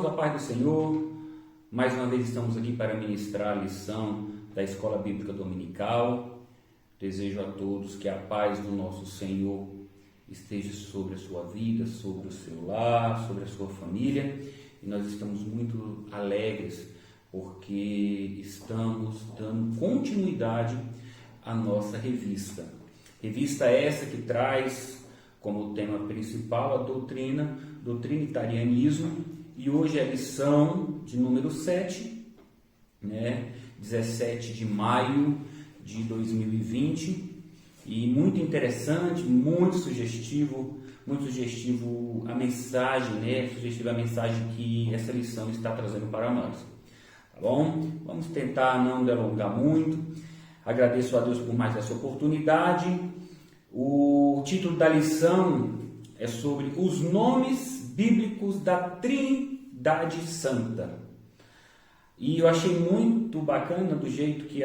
Irmãos, a paz do Senhor, mais uma vez estamos aqui para ministrar a lição da Escola Bíblica Dominical. Desejo a todos que a paz do nosso Senhor esteja sobre a sua vida, sobre o seu lar, sobre a sua família. E nós estamos muito alegres porque estamos dando continuidade à nossa revista. Revista essa que traz como tema principal a doutrina do trinitarianismo, e hoje é a lição de número 7, 17 de maio de 2020, e muito interessante, muito sugestivo a mensagem, sugestiva a mensagem que essa lição está trazendo para nós, tá bom? Vamos tentar não delongar muito. Agradeço a Deus por mais essa oportunidade. O título da lição é sobre os nomes bíblicos da Trindade Santa. E eu achei muito bacana do jeito que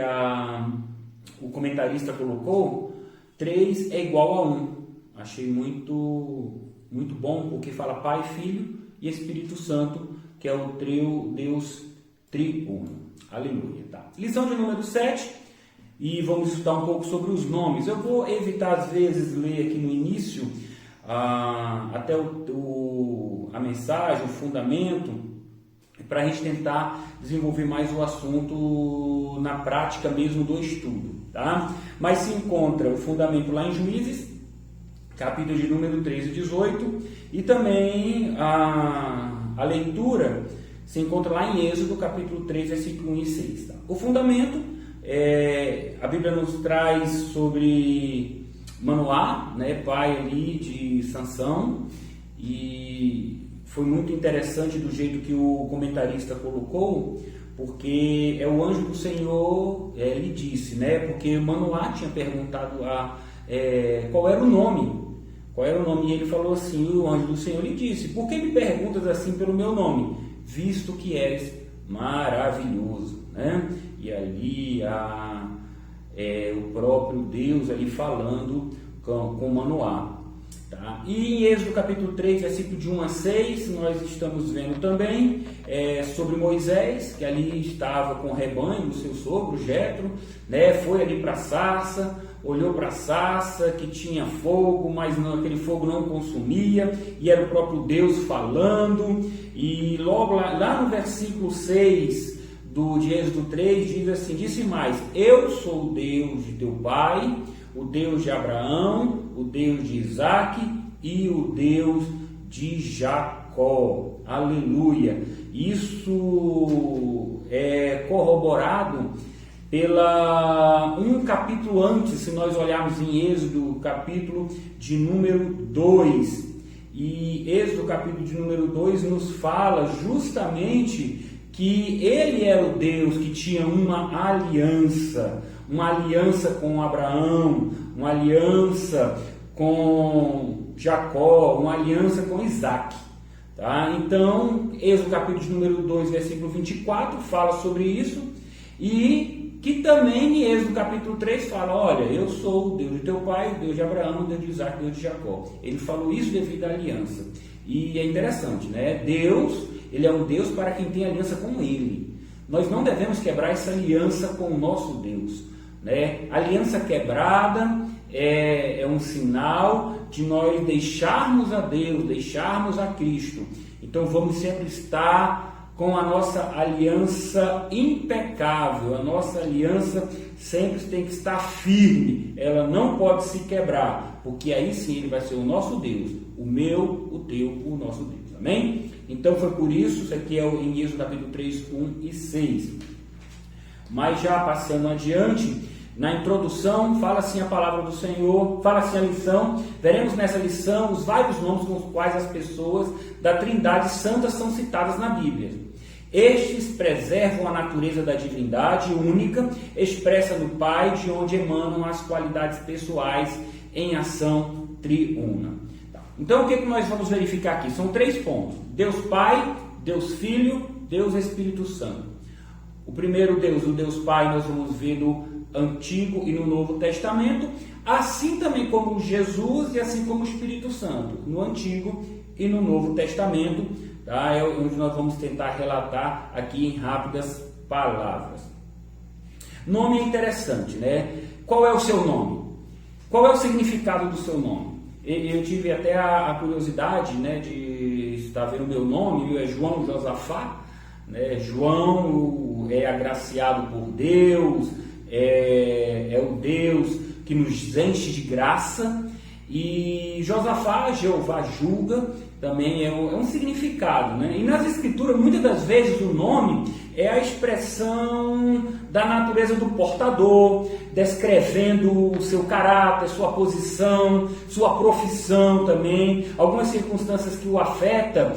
o comentarista colocou, 3 é igual a 1. Achei muito bom, porque fala Pai, Filho e Espírito Santo, que é o Deus triuno. Aleluia. Tá. Lição de número 7, e vamos estudar um pouco sobre os nomes. Eu vou evitar, às vezes, ler aqui no início até a mensagem, o fundamento, para a gente tentar desenvolver mais o assunto na prática mesmo do estudo, tá? Mas se encontra o fundamento lá em Juízes, capítulo de número 13 e 18, e também a leitura se encontra lá em Êxodo, capítulo 3, versículo 1 e 6. Tá? O fundamento, a Bíblia nos traz sobre Manoá, pai ali de Sansão, e foi muito interessante do jeito que o comentarista colocou, porque é o anjo do Senhor lhe disse, porque Manoá tinha perguntado qual era o nome, e ele falou assim, o anjo do Senhor lhe disse, por que me perguntas assim pelo meu nome, visto que és maravilhoso, E ali o próprio Deus ali falando com Manoá. Tá? E em Êxodo capítulo 3, versículo de 1 a 6, nós estamos vendo também sobre Moisés, que ali estava com o rebanho do seu sogro, Jetro, foi ali para a sarça, olhou para a sarça que tinha fogo, mas aquele fogo não consumia, e era o próprio Deus falando, e logo lá no versículo 6 de Êxodo 3, diz assim, disse mais, eu sou o Deus de teu pai, o Deus de Abraão, o Deus de Isaque e o Deus de Jacó. Aleluia! Isso é corroborado um capítulo antes, se nós olharmos em Êxodo, capítulo de número 2. E Êxodo, capítulo de número 2, nos fala justamente que ele era o Deus que tinha uma aliança com Abraão, uma aliança com Jacó, uma aliança com Isaque. Tá? Então, Êxodo capítulo de número 2, versículo 24, fala sobre isso, e que também em Êxodo capítulo 3 fala, olha, eu sou o Deus de teu pai, o Deus de Abraão, o Deus de Isaque, o Deus de Jacó. Ele falou isso devido à aliança. E é interessante, Deus, ele é um Deus para quem tem aliança com ele. Nós não devemos quebrar essa aliança com o nosso Deus. Aliança quebrada é um sinal de nós deixarmos a Deus, deixarmos a Cristo. Então vamos sempre estar com a nossa aliança impecável, a nossa aliança sempre tem que estar firme, ela não pode se quebrar, porque aí sim ele vai ser o nosso Deus, o meu, o teu, o nosso Deus, amém? Então foi por isso aqui é em Êxodo capítulo 3, 1 e 6. Mas já passando adiante, na introdução, fala assim a palavra do Senhor, fala assim a lição, veremos nessa lição os vários nomes com os quais as pessoas da Trindade Santa são citadas na Bíblia. Estes preservam a natureza da divindade única, expressa no Pai, de onde emanam as qualidades pessoais em ação triuna. Então o que nós vamos verificar aqui? São 3 pontos. Deus Pai, Deus Filho, Deus Espírito Santo. O primeiro Deus, o Deus Pai, nós vamos ver no Antigo e no Novo Testamento, assim também como Jesus e assim como o Espírito Santo, no Antigo e no Novo Testamento, tá? É onde nós vamos tentar relatar aqui em rápidas palavras. Nome é interessante, né? Qual é o seu nome? Qual é o significado do seu nome? Eu tive até a curiosidade, né, de estar vendo o meu nome, é João Josafá, né? João é agraciado por Deus, é o Deus que nos enche de graça, e Josafá, Jeová julga, também é um significado, né? E nas escrituras, muitas das vezes, o nome é a expressão da natureza do portador, descrevendo o seu caráter, sua posição, sua profissão também, algumas circunstâncias que o afetam,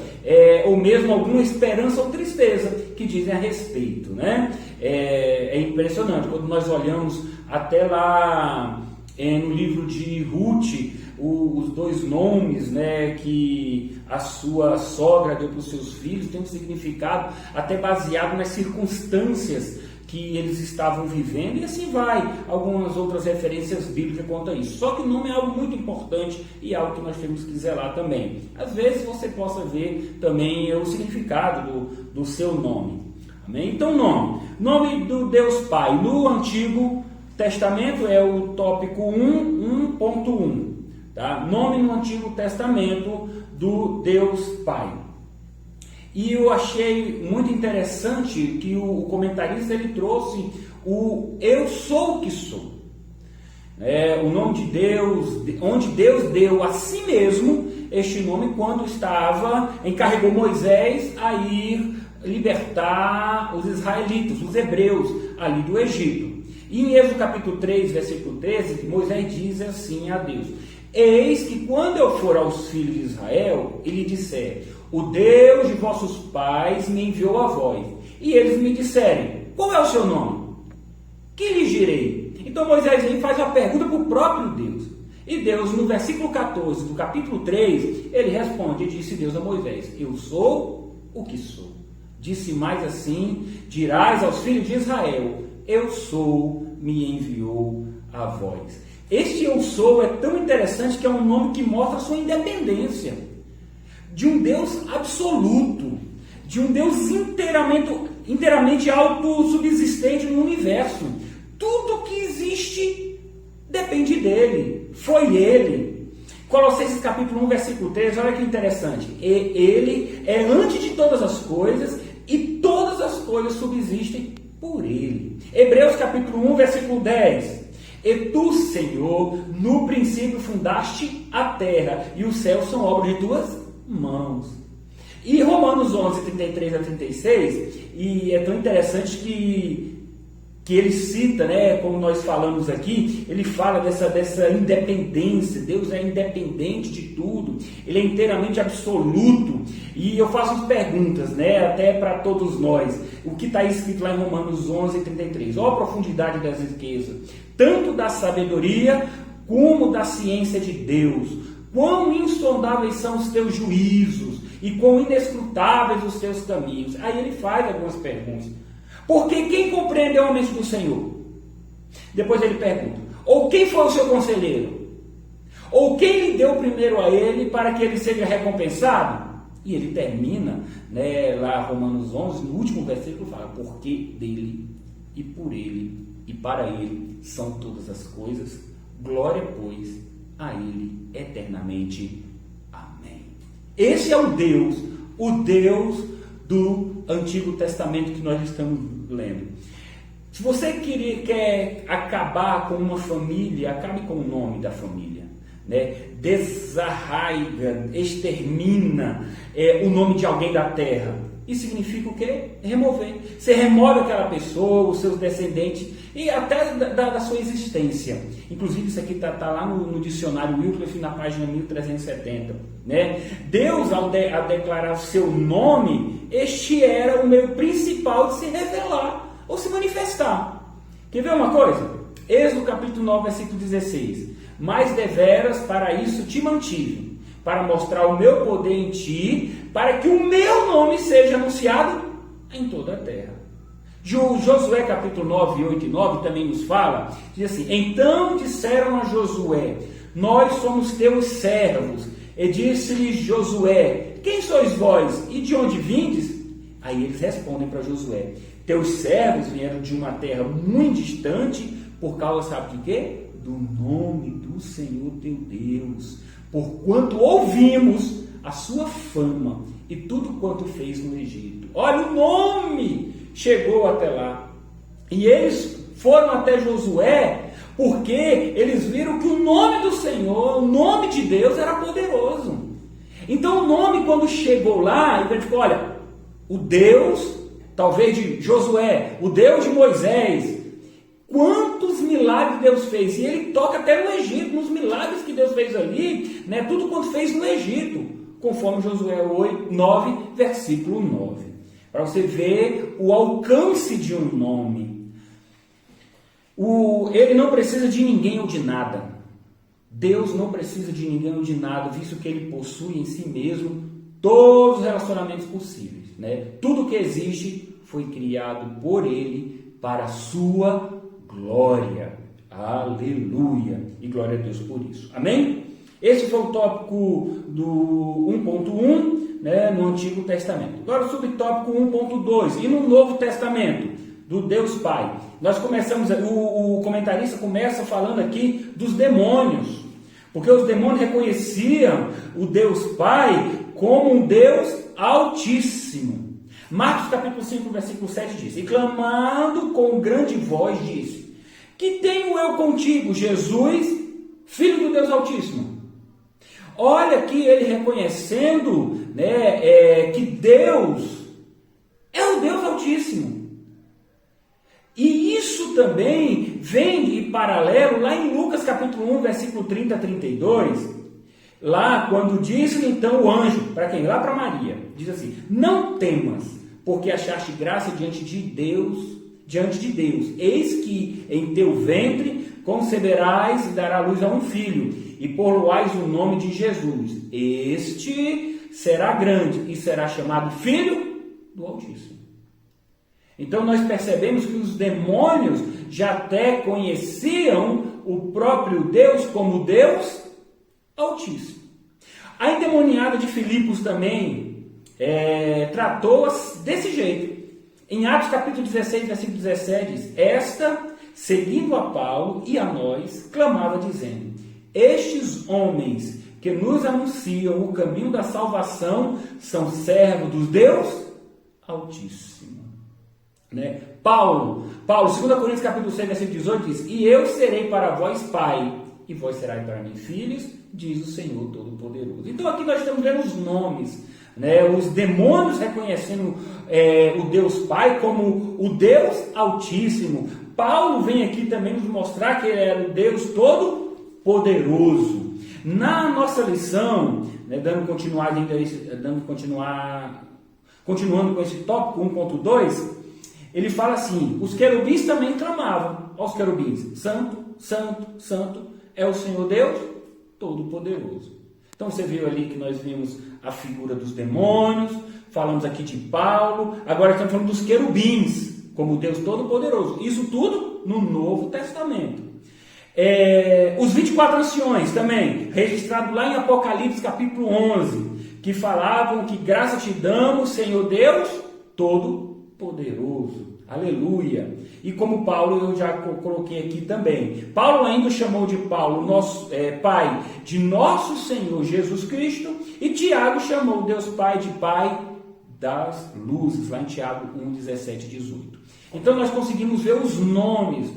ou mesmo alguma esperança ou tristeza que dizem a respeito, né? É impressionante, quando nós olhamos até lá no livro de Ruth, os dois nomes, né, que a sua sogra deu para os seus filhos tem um significado até baseado nas circunstâncias que eles estavam vivendo, e assim vai, algumas outras referências bíblicas quanto a isso. Só que o nome é algo muito importante e algo que nós temos que zelar também. Às vezes você possa ver também o significado do seu nome. Amém? Então, nome do Deus Pai no Antigo Testamento é o tópico 1.1. Tá? Nome no Antigo Testamento do Deus Pai. E eu achei muito interessante que o comentarista ele trouxe o eu sou o que sou. O nome de Deus, onde Deus deu a si mesmo este nome quando encarregou Moisés a ir libertar os israelitas, os hebreus ali do Egito. E em Êxodo capítulo 3, versículo 13, Moisés diz assim a Deus: eis que quando eu for aos filhos de Israel, e lhe disser, o Deus de vossos pais me enviou a vós, e eles me disserem, qual é o seu nome? Que lhes direi? Então Moisés vem e faz uma pergunta para o próprio Deus. E Deus, no versículo 14 do capítulo 3, ele responde, e disse Deus a Moisés, eu sou o que sou. Disse mais assim, dirás aos filhos de Israel, eu sou, me enviou a vós. Este eu sou é tão interessante que é um nome que mostra a sua independência de um Deus absoluto, de um Deus inteiramente autossubsistente no universo. Tudo que existe depende dele, foi ele. Colossenses capítulo 1, versículo 13, olha que interessante. Ele é antes de todas as coisas e todas as coisas subsistem por ele. Hebreus capítulo 1, versículo 10. E tu, Senhor, no princípio fundaste a terra, e os céus são obra de tuas mãos. E Romanos 11, 33 a 36, e é tão interessante que ele cita, né, como nós falamos aqui, ele fala dessa independência. Deus é independente de tudo, ele é inteiramente absoluto. E eu faço as perguntas, né, até para todos nós, o que está escrito lá em Romanos 11, 33, ó a profundidade das riquezas, tanto da sabedoria como da ciência de Deus, quão insondáveis são os teus juízos e quão inescrutáveis os teus caminhos. Aí ele faz algumas perguntas. Porque quem compreende é o mente do Senhor? Depois ele pergunta, ou quem foi o seu conselheiro? Ou quem lhe deu primeiro a ele para que ele seja recompensado? E ele termina, né, lá Romanos 11, no último versículo fala, porque dele e por ele e para ele são todas as coisas, glória pois a ele eternamente. Amém. Esse é o Deus do Antigo Testamento que nós estamos lendo. Se você quer acabar com uma família, acabe com o nome da família, né? Desarraiga, extermina o nome de alguém da terra. Isso significa o quê? Remover. Você remove aquela pessoa, os seus descendentes e até da sua existência. Inclusive isso aqui está lá no dicionário Wycliffe, na página 1370. Né? Deus, ao declarar o seu nome, este era o meio principal de se revelar ou se manifestar. Quer ver uma coisa? Êxodo capítulo 9, versículo 16. Mas deveras para isso te mantive, para mostrar o meu poder em ti, para que o meu nome seja anunciado em toda a terra. Josué capítulo 9, 8 e 9 também nos fala, diz assim, então disseram a Josué, nós somos teus servos, e disse-lhe Josué, quem sois vós e de onde vindes? Aí eles respondem para Josué: teus servos vieram de uma terra muito distante, por causa, sabe de quê? Do nome do Senhor teu Deus, porquanto ouvimos a sua fama e tudo quanto fez no Egito. Olha, o nome chegou até lá. E eles foram até Josué, porque eles viram que o nome do Senhor, o nome de Deus era poderoso. Então o nome, quando chegou lá, ele ficou: olha, o Deus, talvez de Josué, o Deus de Moisés, quantos milagres Deus fez. E ele toca até no Egito, nos milagres que Deus fez ali, né? Tudo quanto fez no Egito, conforme Josué 9, versículo 9. Para você ver o alcance de um nome. Ele não precisa de ninguém ou de nada. Deus não precisa de ninguém ou de nada, visto que ele possui em si mesmo todos os relacionamentos possíveis, né? Tudo que existe foi criado por ele para a sua glória. Aleluia! E glória a Deus por isso. Amém? Esse foi o tópico do 1.1, né, no Antigo Testamento. Agora o subtópico 1.2. E no Novo Testamento, do Deus Pai. Nós começamos, o comentarista começa falando aqui dos demônios. Porque os demônios reconheciam o Deus Pai como um Deus altíssimo. Marcos capítulo 5, versículo 7 diz: e clamando com grande voz disse: que tenho eu contigo, Jesus, Filho do Deus Altíssimo? Olha aqui ele reconhecendo, né, que Deus é o Deus Altíssimo. E isso também vem em paralelo lá em Lucas capítulo 1, versículo 30 a 32, lá quando disse então o anjo, para quem? Lá para Maria, diz assim: não temas, porque achaste graça diante de Deus, eis que em teu ventre conceberás e dará luz a um filho, e por-lo-ás o nome de Jesus. Este será grande e será chamado Filho do Altíssimo. Então nós percebemos que os demônios já até conheciam o próprio Deus como Deus Altíssimo. A endemoniada de Filipos também tratou-as desse jeito. Em Atos capítulo 16, versículo 17 diz: esta, seguindo a Paulo e a nós, clamava dizendo: estes homens que nos anunciam o caminho da salvação são servos do Deus Altíssimo. Né? Paulo, 2 Coríntios capítulo 6, versículo 18 diz: e eu serei para vós pai, e vós serais para mim filhos, diz o Senhor Todo-Poderoso. Então aqui nós estamos vendo os nomes, né? Os demônios reconhecendo o Deus Pai como o Deus Altíssimo. Paulo vem aqui também nos mostrar que ele era o Deus Todo-Poderoso. Na nossa lição, né, continuando com esse tópico 1.2, ele fala assim: os querubins também clamavam aos querubins: santo, santo, santo é o Senhor Deus Todo-Poderoso. Então você viu ali que nós vimos a figura dos demônios, falamos aqui de Paulo, agora estamos falando dos querubins como Deus Todo-Poderoso. Isso tudo no Novo Testamento. Os 24 anciões também, registrado lá em Apocalipse capítulo 11, que falavam que graça te damos, Senhor Deus Todo-Poderoso. Aleluia! E como Paulo, eu já coloquei aqui também, Paulo ainda chamou de Paulo nosso Pai de nosso Senhor Jesus Cristo, e Tiago chamou Deus Pai de Pai das luzes, lá em Tiago 1, 17 e 18. Então nós conseguimos ver os nomes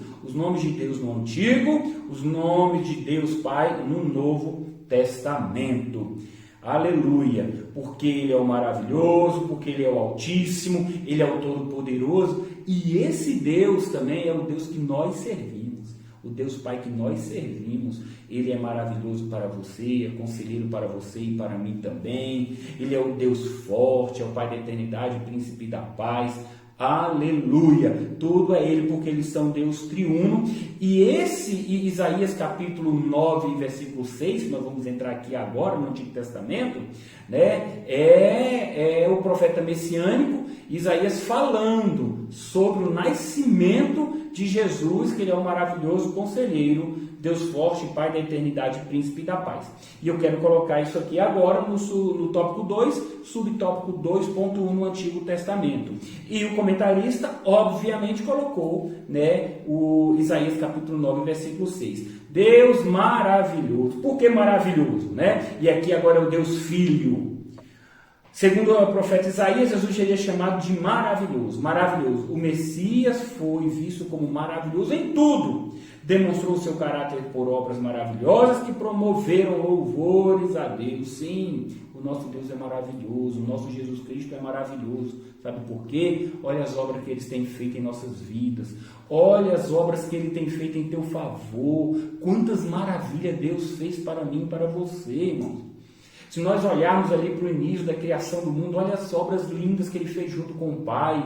de Deus no Antigo, os nomes de Deus Pai no Novo Testamento. Aleluia! Porque Ele é o maravilhoso, porque Ele é o Altíssimo, Ele é o Todo-Poderoso, e esse Deus também é o Deus que nós servimos, o Deus Pai que nós servimos. Ele é maravilhoso para você, é conselheiro para você e para mim também. Ele é o Deus forte, é o Pai da eternidade, o Príncipe da paz. Aleluia! Tudo é Ele, porque eles são Deus triuno. E Isaías capítulo 9, versículo 6, que nós vamos entrar aqui agora no Antigo Testamento, né? É o profeta messiânico Isaías falando sobre o nascimento de Jesus, que Ele é o maravilhoso conselheiro, Deus forte, Pai da eternidade, Príncipe da paz. E eu quero colocar isso aqui agora no tópico 2, subtópico 2.1 no Antigo Testamento. E o comentarista, obviamente, colocou, né, o Isaías capítulo 9, versículo 6. Deus maravilhoso. Por que maravilhoso, né? E aqui agora é o Deus Filho. Segundo o profeta Isaías, Jesus seria chamado de maravilhoso. Maravilhoso. O Messias foi visto como maravilhoso em tudo. Demonstrou o seu caráter por obras maravilhosas que promoveram louvores a Deus. Sim, o nosso Deus é maravilhoso. O nosso Jesus Cristo é maravilhoso. Sabe por quê? Olha as obras que Ele tem feito em nossas vidas. Olha as obras que Ele tem feito em teu favor. Quantas maravilhas Deus fez para mim e para você, irmãos. Se nós olharmos ali para o início da criação do mundo, olha as obras lindas que Ele fez junto com o Pai.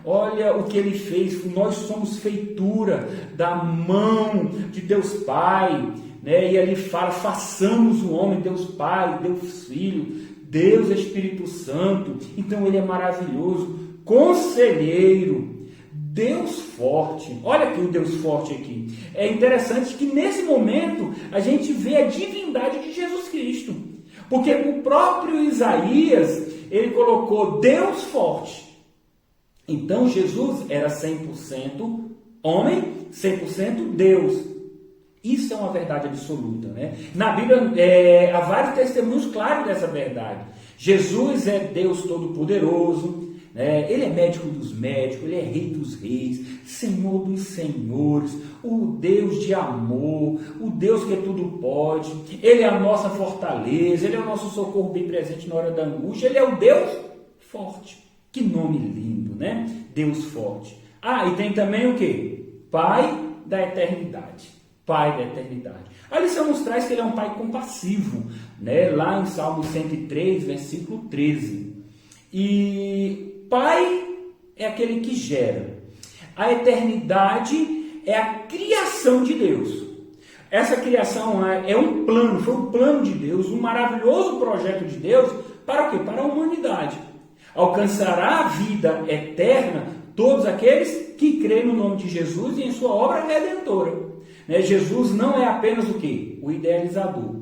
Olha o que Ele fez. Nós somos feitura da mão de Deus Pai, né? E Ele fala, façamos o homem, Deus Pai, Deus Filho, Deus Espírito Santo. Então Ele é maravilhoso, conselheiro, Deus forte. Olha aqui o Deus forte aqui. É interessante que nesse momento a gente vê a divindade de Jesus Cristo. Porque o próprio Isaías, ele colocou Deus forte. Então Jesus era 100% homem, 100% Deus. Isso é uma verdade absoluta, né? Na Bíblia há vários testemunhos claros dessa verdade. Jesus é Deus Todo-Poderoso, né? Ele é médico dos médicos, Ele é Rei dos reis, Senhor dos senhores, o Deus de amor, o Deus que tudo pode. Ele é a nossa fortaleza, Ele é o nosso socorro bem presente na hora da angústia. Ele é o Deus forte. Que nome lindo, né? Deus forte. Ah, e tem também o quê? Pai da eternidade. Pai da eternidade. A lição nos traz que Ele é um Pai compassivo, né? Lá em Salmo 103, versículo 13. E Pai é aquele que gera. A eternidade é a criação de Deus. Essa criação é um plano, foi um plano de Deus, um maravilhoso projeto de Deus, para o quê? Para a humanidade. Alcançará a vida eterna todos aqueles que creem no nome de Jesus e em sua obra redentora. Jesus não é apenas o quê? O idealizador,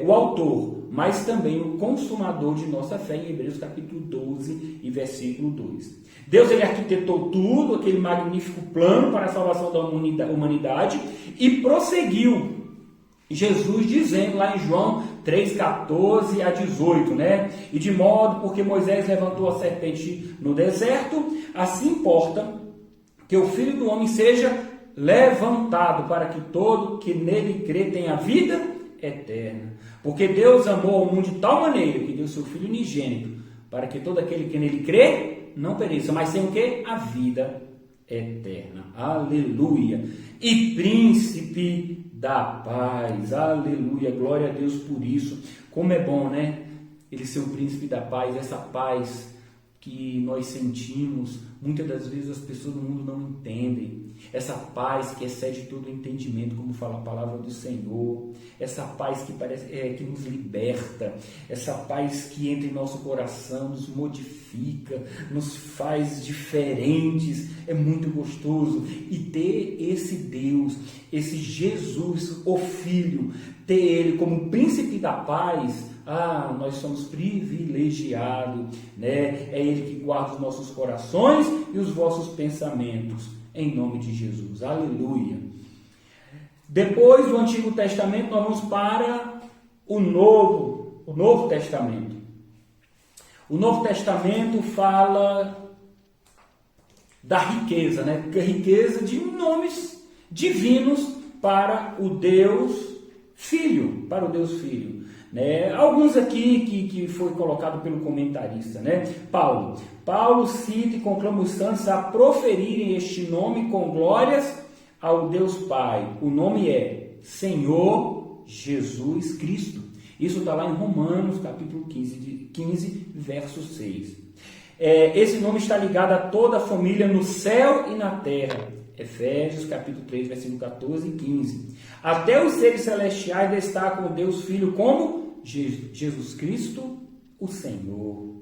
o autor, mas também o consumador de nossa fé, em Hebreus capítulo 12 e versículo 2. Deus, ele arquitetou tudo, aquele magnífico plano para a salvação da humanidade, e prosseguiu. Jesus dizendo lá em João 3:14 a 18, né? E de modo, porque Moisés levantou a serpente no deserto, assim importa que o Filho do Homem seja levantado, para que todo que nele crê tenha vida eterna. Porque Deus amou ao mundo de tal maneira que deu seu Filho unigênito, para que todo aquele que nele crê não pereça, mas tenha o quê? A vida eterna. Aleluia. E príncipe da paz. Aleluia. Glória a Deus por isso. Como é bom, né? Ele ser o príncipe da paz, essa paz que nós sentimos, muitas das vezes as pessoas do mundo não entendem. Essa paz que excede todo o entendimento, como fala a palavra do Senhor. Essa paz que parece que nos liberta. Essa paz que entra em nosso coração, nos modifica, nos faz diferentes. É muito gostoso. E ter esse Deus, esse Jesus, o Filho, ter Ele como príncipe da paz, nós somos privilegiados, né? É Ele que guarda os nossos corações e os vossos pensamentos, em nome de Jesus. Aleluia. Depois do Antigo Testamento, nós vamos para o Novo Testamento. O Novo Testamento fala da riqueza, né? A riqueza de nomes divinos para o Deus Filho, né? Alguns aqui que foi colocado pelo comentarista, né? Paulo cita e conclama os santos a proferirem este nome com glórias ao Deus Pai. O nome é Senhor Jesus Cristo. Isso está lá em Romanos, capítulo 15, verso 6. Esse nome está ligado a toda a família no céu e na terra. Efésios, capítulo 3, versículo 14 e 15. Até os seres celestiais destacam o Deus Filho como Jesus Cristo, o Senhor.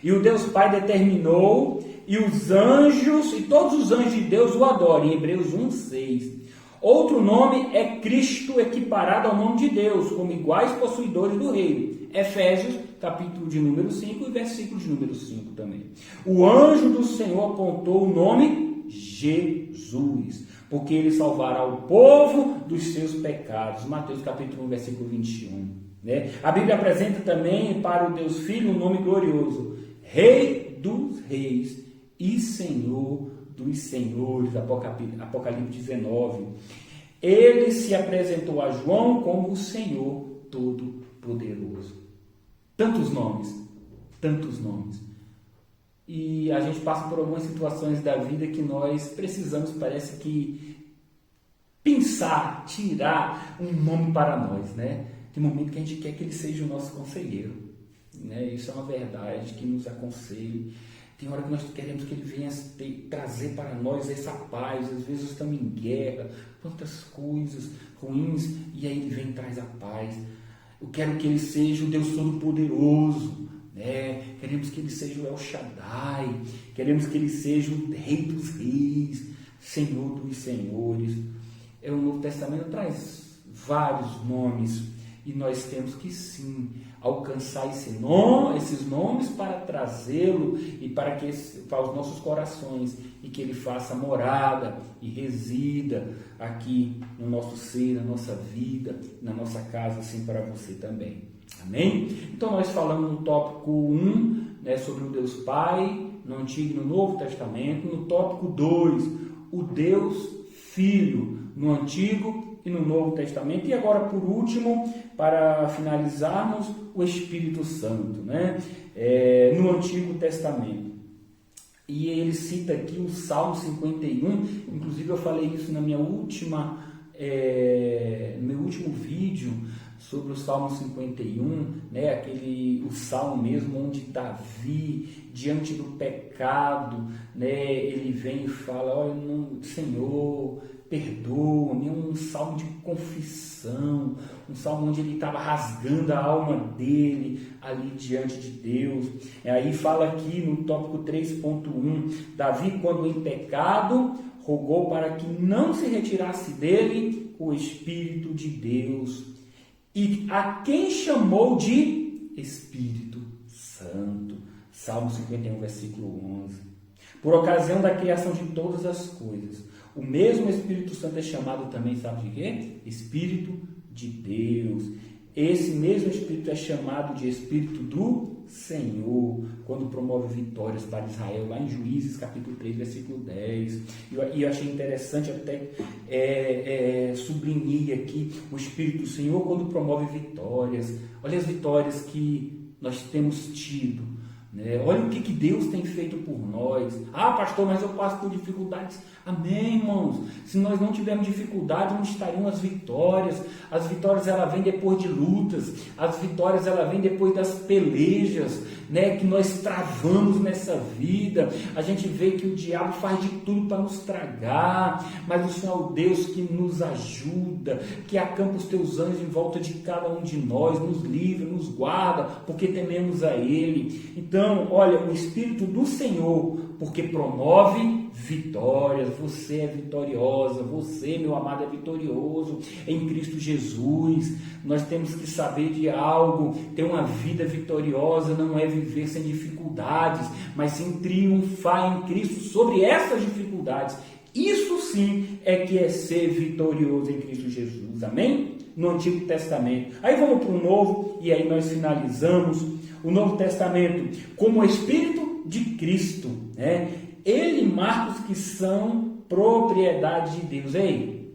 E o Deus Pai determinou, e os anjos, e todos os anjos de Deus o adoram, em Hebreus 1:6. Outro nome é Cristo equiparado ao nome de Deus, como iguais possuidores do reino. Efésios, capítulo de número 5 e versículo de número 5 também. O anjo do Senhor apontou o nome Jesus, porque ele salvará o povo dos seus pecados. Mateus capítulo 1, versículo 21. Né? A Bíblia apresenta também para o Deus Filho um nome glorioso, Rei dos Reis e Senhor dos Senhores, Apocalipse 19. Ele se apresentou a João como o Senhor Todo-Poderoso. Tantos nomes. E a gente passa por algumas situações da vida que nós precisamos, parece que, pensar, tirar um nome para nós, né? Tem momento que a gente quer que ele seja o nosso conselheiro, né? Isso é uma verdade, que nos aconselhe. Tem hora que nós queremos que ele venha trazer para nós essa paz. Às vezes estamos em guerra, quantas coisas ruins, e aí ele vem e traz a paz. Eu quero que ele seja o Deus Todo-Poderoso, né? Queremos que ele seja o El Shaddai, queremos que ele seja o Rei dos Reis, Senhor dos Senhores. O Novo Testamento traz vários nomes, e nós temos que sim alcançar esses nomes para trazê-lo e para os nossos corações, e que ele faça morada e resida aqui no nosso ser, na nossa vida, na nossa casa, assim para você também. Amém? Então nós falamos no tópico 1, né, sobre o Deus Pai, no Antigo e no Novo Testamento. No tópico 2, o Deus Filho, no Antigo e no Novo Testamento. E agora, por último, para finalizarmos, o Espírito Santo, né? No Antigo Testamento. E ele cita aqui o Salmo 51, inclusive eu falei isso no meu último vídeo sobre o Salmo 51, né? O Salmo mesmo onde Davi, diante do pecado, né? Ele vem e fala, olha, Senhor, perdoa-me. É um salmo de confissão, um salmo onde ele estava rasgando a alma dele ali diante de Deus. Aí fala aqui no tópico 3.1, Davi, quando em pecado, rogou para que não se retirasse dele o Espírito de Deus, e a quem chamou de Espírito Santo. Salmo 51, versículo 11. Por ocasião da criação de todas as coisas, o mesmo Espírito Santo é chamado também, sabe de quê? Espírito de Deus. Esse mesmo Espírito é chamado de Espírito do Senhor, quando promove vitórias para Israel, lá em Juízes, capítulo 3, versículo 10. E eu achei interessante, até sublinhei aqui, o Espírito do Senhor quando promove vitórias. Olha as vitórias que nós temos tido, né? Olha o que Deus tem feito por nós. Ah, pastor, mas eu passo por dificuldades. Amém, irmãos? Se nós não tivermos dificuldade, onde estariam as vitórias? As vitórias, ela vem depois de lutas. As vitórias, ela vem depois das pelejas, né, que nós travamos nessa vida. A gente vê que o diabo faz de tudo para nos tragar, mas o Senhor é o Deus que nos ajuda, que acampa os teus anjos em volta de cada um de nós, nos livra, nos guarda, porque tememos a Ele. Então, olha, o Espírito do Senhor, porque promove vitórias. Você é vitoriosa, você, meu amado, é vitorioso em Cristo Jesus. Nós temos que saber de algo. Ter uma vida vitoriosa não é viver sem dificuldades, mas sim triunfar em Cristo sobre essas dificuldades. Isso sim é que é ser vitorioso em Cristo Jesus. Amém? No Antigo Testamento. Aí vamos para o Novo, e aí nós finalizamos o Novo Testamento como o Espírito de Cristo, né? Ele marca os que são propriedade de Deus. Ei,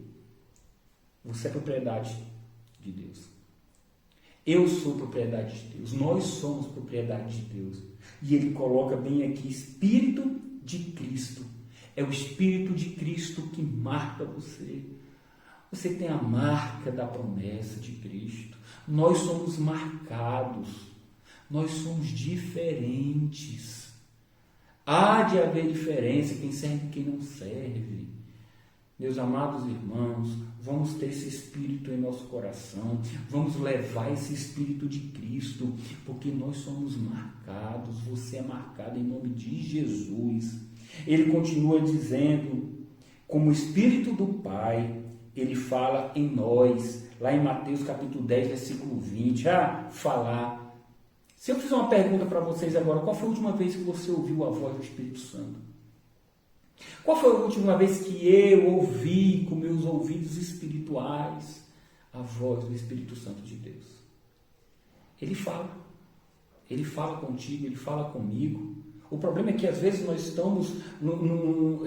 você é propriedade de Deus. Eu sou propriedade de Deus. Nós somos propriedade de Deus. E ele coloca bem aqui, Espírito de Cristo. É o Espírito de Cristo que marca você. Você tem a marca da promessa de Cristo. Nós somos marcados. Nós somos diferentes. Há de haver diferença, quem serve e quem não serve. Meus amados irmãos, vamos ter esse Espírito em nosso coração, vamos levar esse Espírito de Cristo, porque nós somos marcados, você é marcado em nome de Jesus. Ele continua dizendo, como o Espírito do Pai, Ele fala em nós, lá em Mateus capítulo 10, versículo 20, falar. Se eu fizer uma pergunta para vocês agora, qual foi a última vez que você ouviu a voz do Espírito Santo? Qual foi a última vez que eu ouvi com meus ouvidos espirituais a voz do Espírito Santo de Deus? Ele fala contigo, ele fala comigo. O problema é que às vezes nós estamos no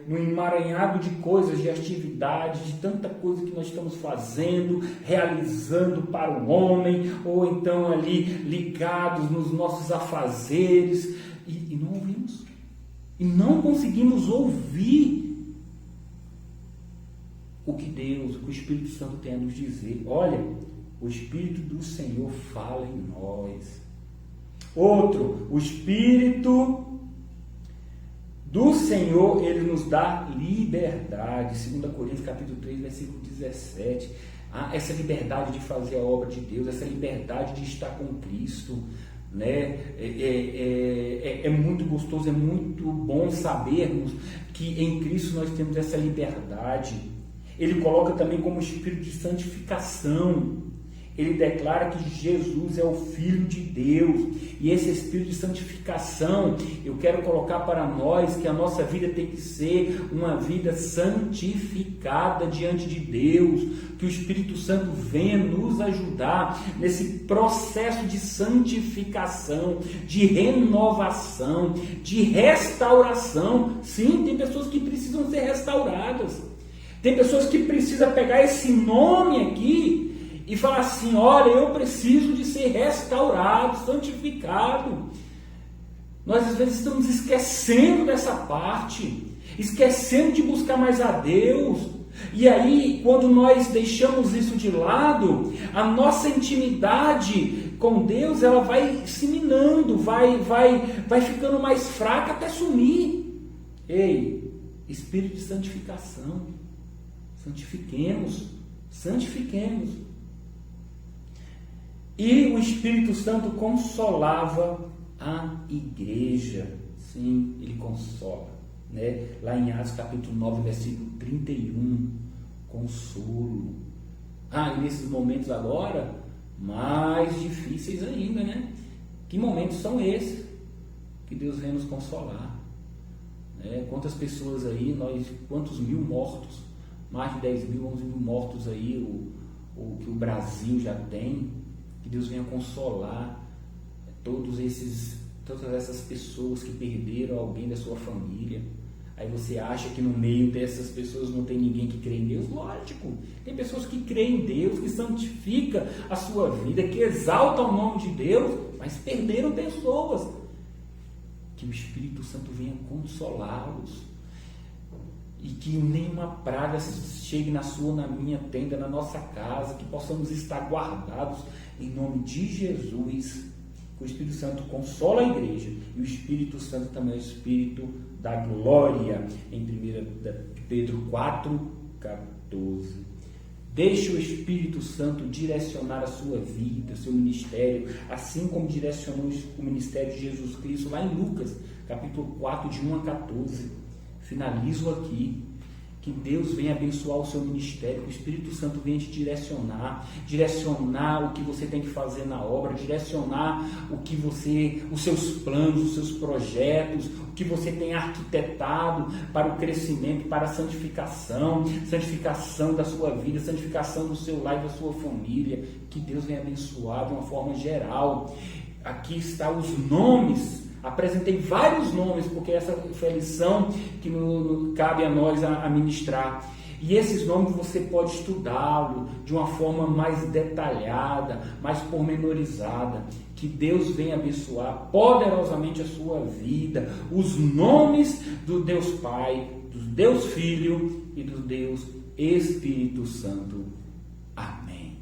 emaranhado de coisas, de atividades, de tanta coisa que nós estamos fazendo, realizando para o homem, ou então ali ligados nos nossos afazeres, e não ouvimos. E não conseguimos ouvir o que Deus, o que o Espírito Santo tem a nos dizer. Olha, o Espírito do Senhor fala em nós. Outro, o Espírito do Senhor, ele nos dá liberdade. 2 Coríntios capítulo 3, versículo 17. Essa liberdade de fazer a obra de Deus, essa liberdade de estar com Cristo, né? É muito gostoso, é muito bom sabermos que em Cristo nós temos essa liberdade. Ele coloca também como espírito de santificação. Ele declara que Jesus é o Filho de Deus, e esse espírito de santificação, eu quero colocar para nós que a nossa vida tem que ser uma vida santificada diante de Deus, que o Espírito Santo venha nos ajudar nesse processo de santificação, de renovação, de restauração. Sim, tem pessoas que precisam ser restauradas, tem pessoas que precisam pegar esse nome aqui e falar assim: olha, eu preciso de ser restaurado, santificado. Nós às vezes estamos esquecendo dessa parte, esquecendo de buscar mais a Deus. E aí, quando nós deixamos isso de lado, a nossa intimidade com Deus, ela vai se minando, vai ficando mais fraca até sumir. Ei, espírito de santificação, santifiquemos. E o Espírito Santo consolava a igreja. Sim, ele consola, né? Lá em Atos capítulo 9, versículo 31, consolo. E nesses momentos agora, mais difíceis ainda, né? Que momentos são esses que Deus vem nos consolar? Quantas pessoas aí, quantos mil mortos, mais de 10 mil, 11 mil mortos aí, o que o Brasil já tem. Que Deus venha consolar todas essas pessoas que perderam alguém da sua família. Aí você acha que no meio dessas pessoas não tem ninguém que crê em Deus? Lógico, tem pessoas que creem em Deus, que santificam a sua vida, que exaltam o nome de Deus, mas perderam pessoas. Que o Espírito Santo venha consolá-los. E que nenhuma praga chegue na sua, na minha tenda, na nossa casa, que possamos estar guardados em nome de Jesus. O Espírito Santo consola a igreja, e o Espírito Santo também é o Espírito da glória, em 1 Pedro 4,14. Deixe o Espírito Santo direcionar a sua vida, seu ministério, assim como direcionou o ministério de Jesus Cristo, lá em Lucas, capítulo 4, de 1 a 14. Finalizo aqui. Que Deus venha abençoar o seu ministério, que o Espírito Santo venha te direcionar o que você tem que fazer na obra, direcionar os seus planos, os seus projetos, o que você tem arquitetado para o crescimento, para a santificação da sua vida, santificação do seu lar e da sua família. Que Deus venha abençoar de uma forma geral. Aqui estão os nomes. Apresentei vários nomes, porque essa foi a lição que cabe a nós a ministrar. E esses nomes você pode estudá-lo de uma forma mais detalhada, mais pormenorizada. Que Deus venha abençoar poderosamente a sua vida. Os nomes do Deus Pai, do Deus Filho e do Deus Espírito Santo. Amém.